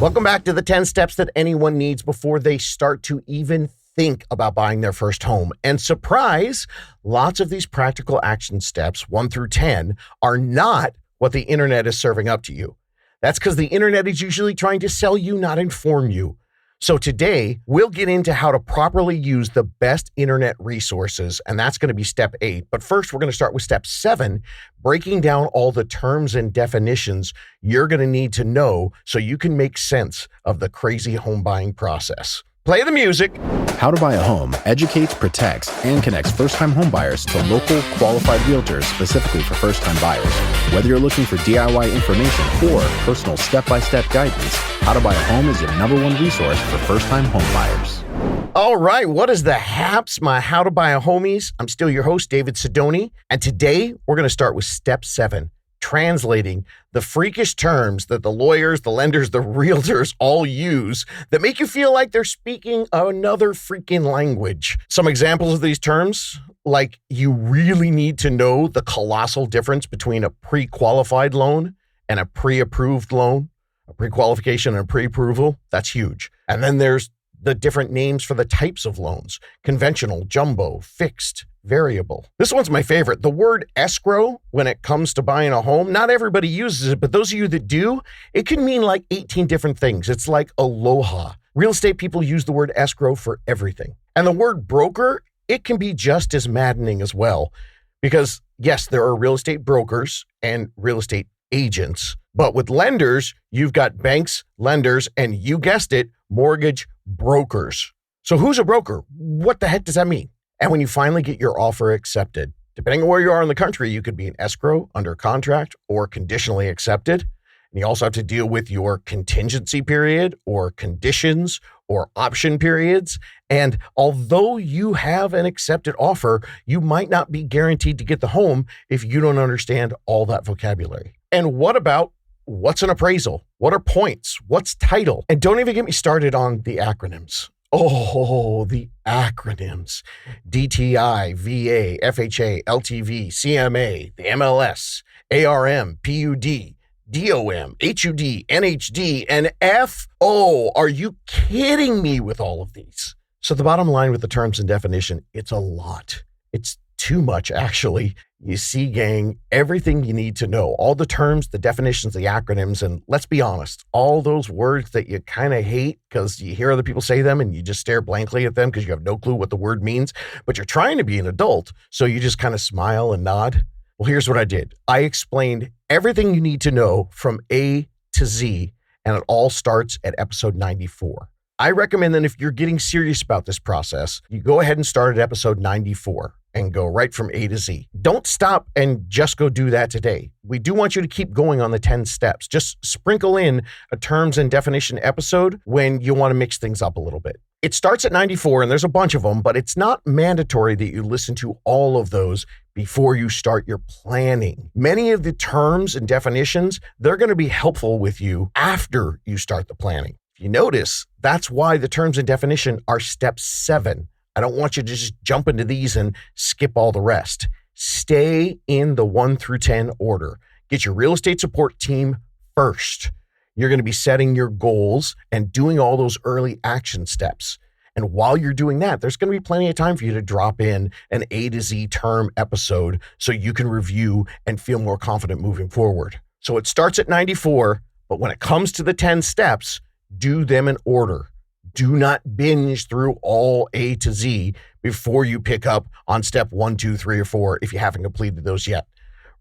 Welcome back to the 10 steps that anyone needs before they start to even think about buying their first home. And surprise, lots of these practical action steps, 1 through 10, are not what the internet is serving up to you. That's because the internet is usually trying to sell you, not inform you. So today, we'll get into how to properly use the best internet resources, and that's going to be step 8. But first, we're going to start with step 7, breaking down all the terms and definitions you're going to need to know so you can make sense of the crazy home buying process. Play the music. How to Buy a Home educates, protects, and connects first-time homebuyers to local qualified realtors specifically for first-time buyers. Whether you're looking for DIY information or personal step-by-step guidance, How to Buy a Home is your #1 resource for first-time homebuyers. All right, what is the haps, my How to Buy a Homies? I'm still your host, David Sidoni, and today we're going to start with step 7. Translating the freakish terms that the lawyers, the lenders, the realtors all use that make you feel like they're speaking another freaking language. Some examples of these terms, like you really need to know the colossal difference between a pre-qualified loan and a pre-approved loan, a pre-qualification and a pre-approval. That's huge. And then there's the different names for the types of loans: conventional, jumbo, fixed, variable. This one's my favorite. The word escrow, when it comes to buying a home, not everybody uses it, but those of you that do, it can mean like 18 different things. It's like aloha. Real estate people use the word escrow for everything. And the word broker, it can be just as maddening as well. Because yes, there are real estate brokers and real estate agents, but with lenders, you've got banks, lenders, and you guessed it, mortgage brokers. So who's a broker? What the heck does that mean? And when you finally get your offer accepted, depending on where you are in the country, you could be an escrow, under contract, or conditionally accepted. And you also have to deal with your contingency period or conditions or option periods. And although you have an accepted offer, you might not be guaranteed to get the home if you don't understand all that vocabulary. And what about what's an appraisal? What are points? What's title? And don't even get me started on the acronyms. Oh, the acronyms. DTI, VA, FHA, LTV, CMA, the MLS, ARM, PUD, DOM, HUD, NHD, and FO. Are you kidding me with all of these? So the bottom line with the terms and definition, it's a lot. It's too much, actually. You see, gang, everything you need to know, all the terms, the definitions, the acronyms, and let's be honest, all those words that you kind of hate because you hear other people say them and you just stare blankly at them because you have no clue what the word means, but you're trying to be an adult, so you just kind of smile and nod. Well, here's what I did. I explained everything you need to know from A to Z, and it all starts at episode 94. I recommend that if you're getting serious about this process, you go ahead and start at episode 94 and go right from A to Z. Don't stop and just go do that today. We do want you to keep going on the 10 steps. Just sprinkle in a terms and definition episode when you want to mix things up a little bit. It starts at 94 and there's a bunch of them, but it's not mandatory that you listen to all of those before you start your planning. Many of the terms and definitions, they're going to be helpful with you after you start the planning. If you notice, that's why the terms and definition are step 7. I don't want you to just jump into these and skip all the rest. Stay in the 1 through 10 order. Get your real estate support team first. You're going to be setting your goals and doing all those early action steps. And while you're doing that, there's going to be plenty of time for you to drop in an A to Z term episode so you can review and feel more confident moving forward. So it starts at 94, but when it comes to the 10 steps, do them in order. Do not binge through all A to Z before you pick up on step 1, 2, 3, or 4 if you haven't completed those yet.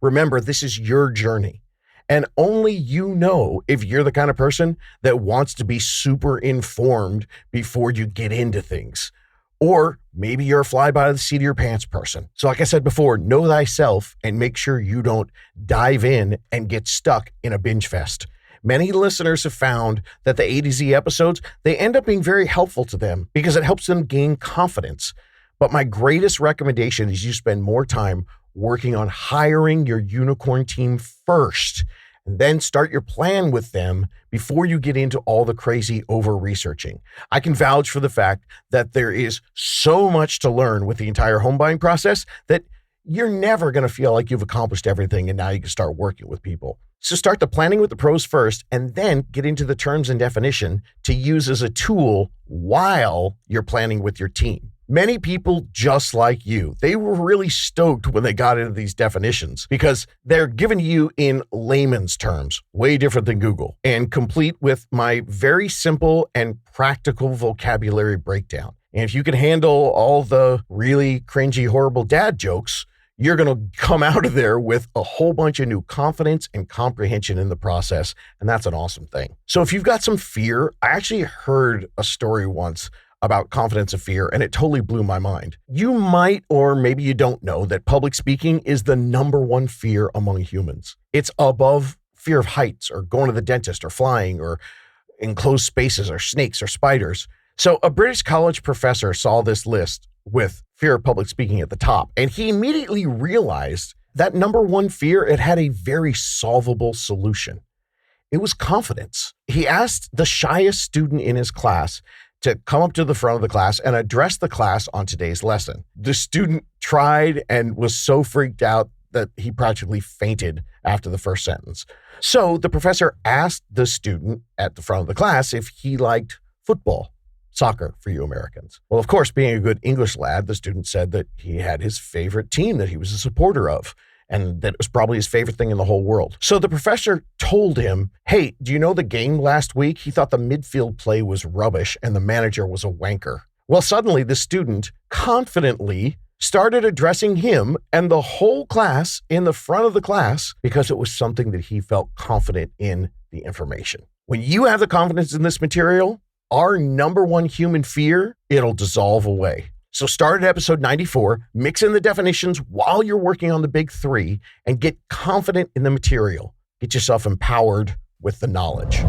Remember, this is your journey. And only you know if you're the kind of person that wants to be super informed before you get into things. Or maybe you're a fly by the seat of your pants person. So like I said before, know thyself and make sure you don't dive in and get stuck in a binge fest. Many listeners have found that the A to Z episodes, they end up being very helpful to them because it helps them gain confidence. But my greatest recommendation is you spend more time working on hiring your unicorn team first, and then start your plan with them before you get into all the crazy over-researching. I can vouch for the fact that there is so much to learn with the entire home buying process that you're never going to feel like you've accomplished everything and now you can start working with people. So start the planning with the pros first and then get into the terms and definition to use as a tool while you're planning with your team. Many people just like you, they were really stoked when they got into these definitions because they're given to you in layman's terms, way different than Google, and complete with my very simple and practical vocabulary breakdown. And if you can handle all the really cringy, horrible dad jokes, you're going to come out of there with a whole bunch of new confidence and comprehension in the process. And that's an awesome thing. So if you've got some fear, I actually heard a story once about confidence and fear, and it totally blew my mind. You might, or maybe you don't know, that public speaking is the number one fear among humans. It's above fear of heights or going to the dentist or flying or enclosed spaces or snakes or spiders. So a British college professor saw this list with fear of public speaking at the top, and he immediately realized that number one fear, it had a very solvable solution. It was confidence. He asked the shyest student in his class to come up to the front of the class and address the class on today's lesson. The student tried and was so freaked out that he practically fainted after the first sentence. So the professor asked the student at the front of the class if he liked football. Soccer for you Americans. Well, of course, being a good English lad, the student said that he had his favorite team that he was a supporter of, and that it was probably his favorite thing in the whole world. So the professor told him, hey, do you know the game last week? He thought the midfield play was rubbish and the manager was a wanker. Well, suddenly the student confidently started addressing him and the whole class in the front of the class because it was something that he felt confident in the information. When you have the confidence in this material, our number one human fear, it'll dissolve away. So start at episode 94, mix in the definitions while you're working on the big three, and get confident in the material. Get yourself empowered with the knowledge.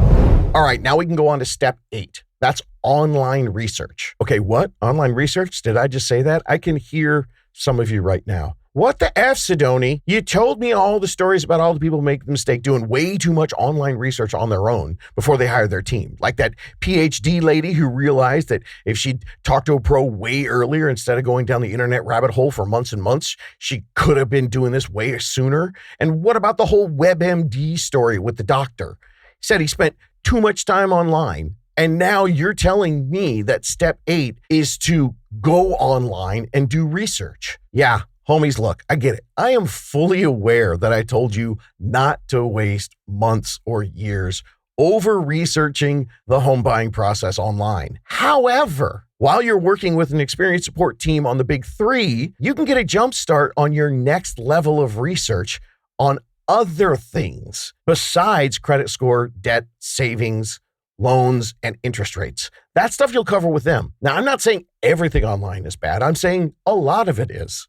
All right, now we can go on to step 8. That's online research. Okay, what? Online research? Did I just say that? I can hear some of you right now. What the F, Sidoni? You told me all the stories about all the people who make the mistake doing way too much online research on their own before they hire their team. Like that PhD lady who realized that if she'd talked to a pro way earlier instead of going down the internet rabbit hole for months and months, she could have been doing this way sooner. And what about the whole WebMD story with the doctor? He said he spent too much time online. And now you're telling me that step 8 is to go online and do research. Yeah. Homies, look, I get it. I am fully aware that I told you not to waste months or years over researching the home buying process online. However, while you're working with an experienced support team on the big three, you can get a jump start on your next level of research on other things besides credit score, debt, savings, loans, and interest rates. That stuff you'll cover with them. Now, I'm not saying everything online is bad. I'm saying a lot of it is.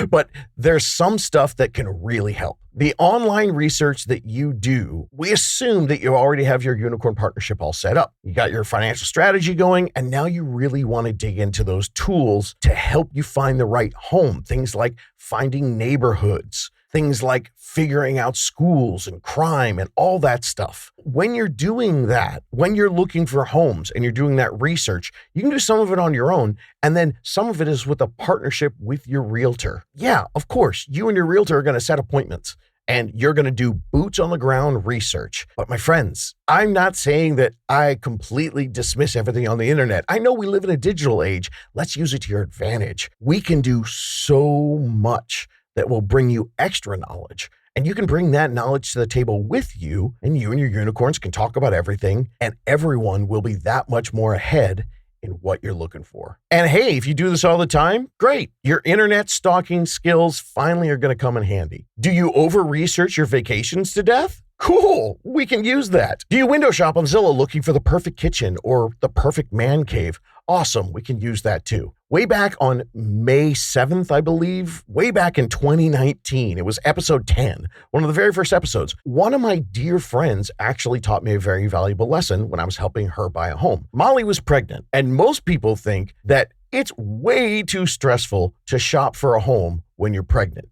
But there's some stuff that can really help. The online research that you do, we assume that you already have your unicorn partnership all set up. You got your financial strategy going, and now you really want to dig into those tools to help you find the right home. Things like finding neighborhoods, things like figuring out schools and crime and all that stuff. When you're doing that, when you're looking for homes and you're doing that research, you can do some of it on your own, and then some of it is with a partnership with your realtor. Yeah, of course, you and your realtor are going to set appointments and you're going to do boots on the ground research. But my friends, I'm not saying that I completely dismiss everything on the internet. I know we live in a digital age. Let's use it to your advantage. We can do so much that will bring you extra knowledge. And you can bring that knowledge to the table with you, and you and your unicorns can talk about everything, and everyone will be that much more ahead in what you're looking for. And hey, if you do this all the time, great. Your internet stalking skills finally are going to come in handy. Do you over-research your vacations to death? Cool, we can use that. Do you window shop on Zillow looking for the perfect kitchen or the perfect man cave? Awesome, we can use that too. Way back on May 7th, I believe, way back in 2019, it was episode 10, one of the very first episodes. One of my dear friends actually taught me a very valuable lesson when I was helping her buy a home. Molly was pregnant, and most people think that it's way too stressful to shop for a home when you're pregnant.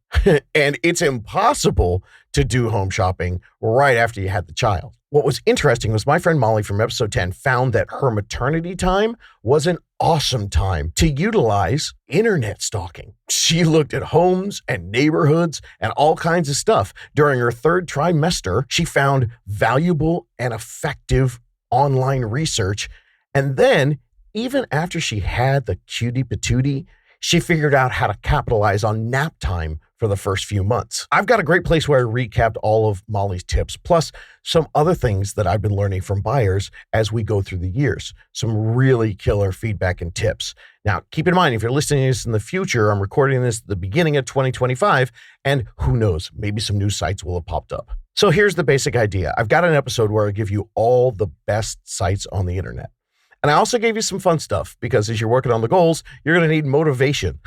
And it's impossible to do home shopping right after you had the child. What was interesting was my friend Molly from episode 10 found that her maternity time was an awesome time to utilize internet stalking. She looked at homes and neighborhoods and all kinds of stuff. During her third trimester, she found valuable and effective online research. And then, even after she had the cutie patootie, she figured out how to capitalize on nap time for the first few months. I've got a great place where I recapped all of Molly's tips, plus some other things that I've been learning from buyers as we go through the years. Some really killer feedback and tips. Now, keep in mind, if you're listening to this in the future, I'm recording this at the beginning of 2025, and who knows, maybe some new sites will have popped up. So here's the basic idea. I've got an episode where I give you all the best sites on the internet. And I also gave you some fun stuff because as you're working on the goals, you're going to need motivation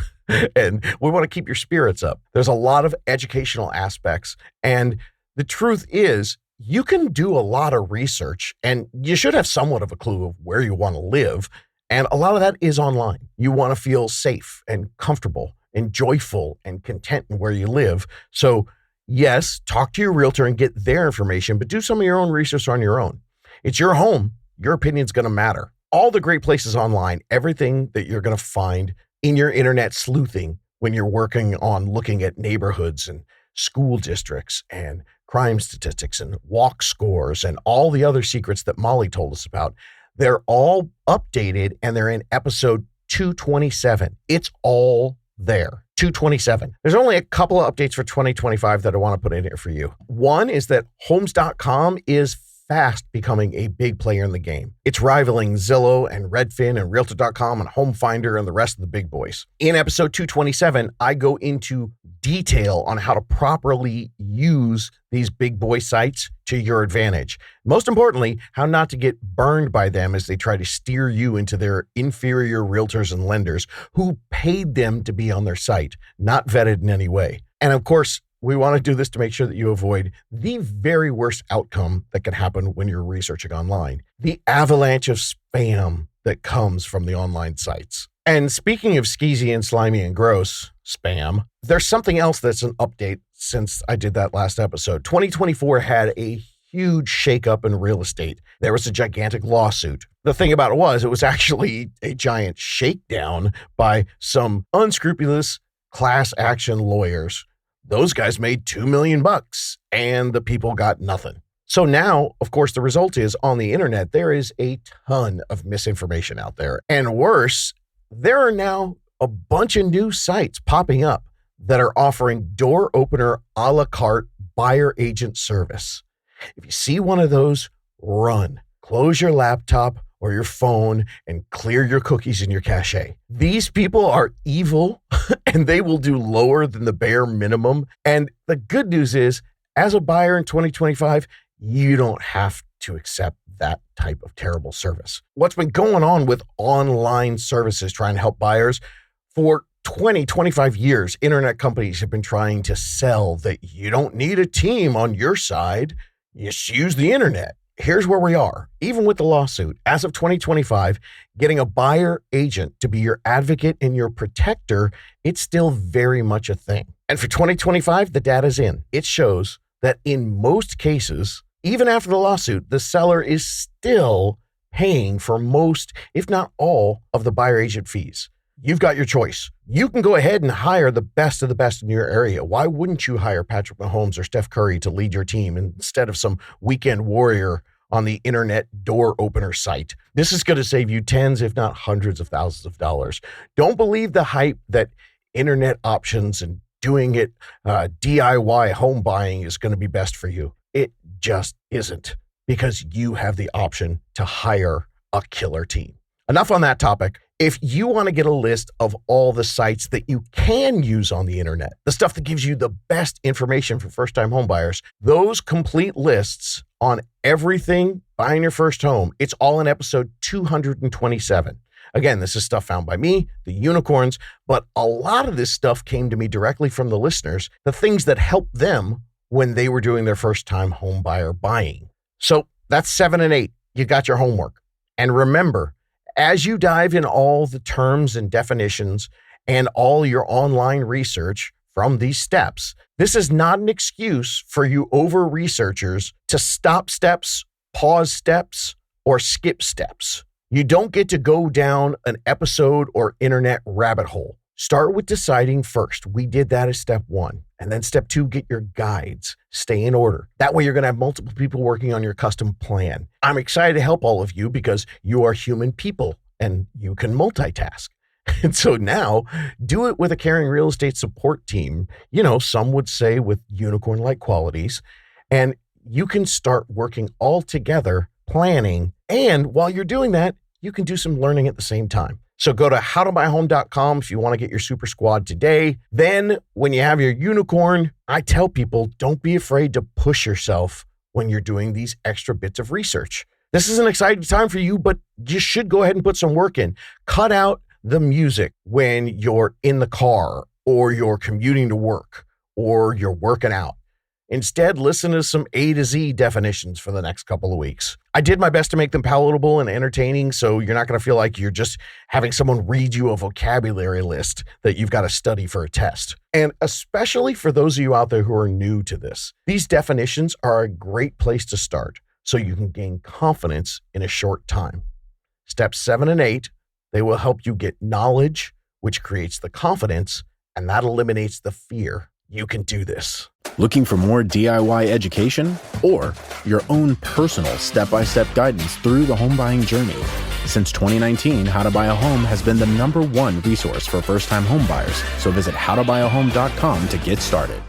and we want to keep your spirits up. There's a lot of educational aspects. And the truth is you can do a lot of research and you should have somewhat of a clue of where you want to live. And a lot of that is online. You want to feel safe and comfortable and joyful and content in where you live. So yes, talk to your realtor and get their information, but do some of your own research on your own. It's your home. Your opinion's going to matter. All the great places online, everything that you're going to find in your internet sleuthing when you're working on looking at neighborhoods and school districts and crime statistics and walk scores and all the other secrets that Molly told us about, they're all updated and they're in episode 227. It's all there. 227. There's only a couple of updates for 2025 that I want to put in here for you. One is that homes.com is fast becoming a big player in the game. It's rivaling Zillow and Redfin and Realtor.com and Home Finder and the rest of the big boys. In episode 227, I go into detail on how to properly use these big boy sites to your advantage. Most importantly, how not to get burned by them as they try to steer you into their inferior realtors and lenders who paid them to be on their site, not vetted in any way. And of course, we want to do this to make sure that you avoid the very worst outcome that can happen when you're researching online, the avalanche of spam that comes from the online sites. And speaking of skeezy and slimy and gross spam, there's something else that's an update since I did that last episode. 2024 had a huge shakeup in real estate. There was a gigantic lawsuit. The thing about it was actually a giant shakedown by some unscrupulous class action lawyers. Those guys made $2 million and the people got nothing. So now, of course, the result is on the internet, there is a ton of misinformation out there. And worse, there are now a bunch of new sites popping up that are offering door opener a la carte buyer agent service. If you see one of those, run. Close your laptop or your phone and clear your cookies and your cache. These people are evil and they will do lower than the bare minimum. And the good news is, as a buyer in 2025, you don't have to accept that type of terrible service. What's been going on with online services trying to help buyers for 20, 25 years, internet companies have been trying to sell that you don't need a team on your side. You just use the internet. Here's where we are. Even with the lawsuit, as of 2025, getting a buyer agent to be your advocate and your protector, it's still very much a thing. And for 2025, the data's in. It shows that in most cases, even after the lawsuit, the seller is still paying for most, if not all, of the buyer agent fees. You've got your choice. You can go ahead and hire the best of the best in your area. Why wouldn't you hire Patrick Mahomes or Steph Curry to lead your team instead of some weekend warrior on the internet door opener site? This is going to save you tens, if not hundreds of thousands of dollars. Don't believe the hype that internet options and doing it DIY home buying is going to be best for you. It just isn't, because you have the option to hire a killer team. Enough on that topic. If you want to get a list of all the sites that you can use on the internet, the stuff that gives you the best information for first-time home buyers, those complete lists on everything buying your first home, it's all in episode 227. Again, this is stuff found by me, the unicorns, but a lot of this stuff came to me directly from the listeners, the things that helped them when they were doing their first-time home buyer buying. So that's 7 and 8. You got your homework. And remember, as you dive in all the terms and definitions and all your online research from these steps. This is not an excuse for you over-researchers to stop steps, pause steps, or skip steps. You don't get to go down an episode or internet rabbit hole. Start with deciding first. We did that as step 1. And then step 2, get your guides. Stay in order. That way you're going to have multiple people working on your custom plan. I'm excited to help all of you because you are human people and you can multitask. And so now do it with a caring real estate support team. You know, some would say with unicorn-like qualities. And you can start working all together, planning. And while you're doing that, you can do some learning at the same time. So go to howtobuyahome.com if you want to get your super squad today. Then when you have your unicorn, I tell people don't be afraid to push yourself when you're doing these extra bits of research. This is an exciting time for you, but you should go ahead and put some work in. Cut out the music when you're in the car or you're commuting to work or you're working out. Instead, listen to some A to Z definitions for the next couple of weeks. I did my best to make them palatable and entertaining, so you're not going to feel like you're just having someone read you a vocabulary list that you've got to study for a test. And especially for those of you out there who are new to this, these definitions are a great place to start so you can gain confidence in a short time. Steps 7 and 8, they will help you get knowledge, which creates the confidence, and that eliminates the fear. You can do this. Looking for more DIY education or your own personal step-by-step guidance through the home buying journey? Since 2019, How to Buy a Home has been the #1 resource for first-time home buyers. So visit howtobuyahome.com to get started.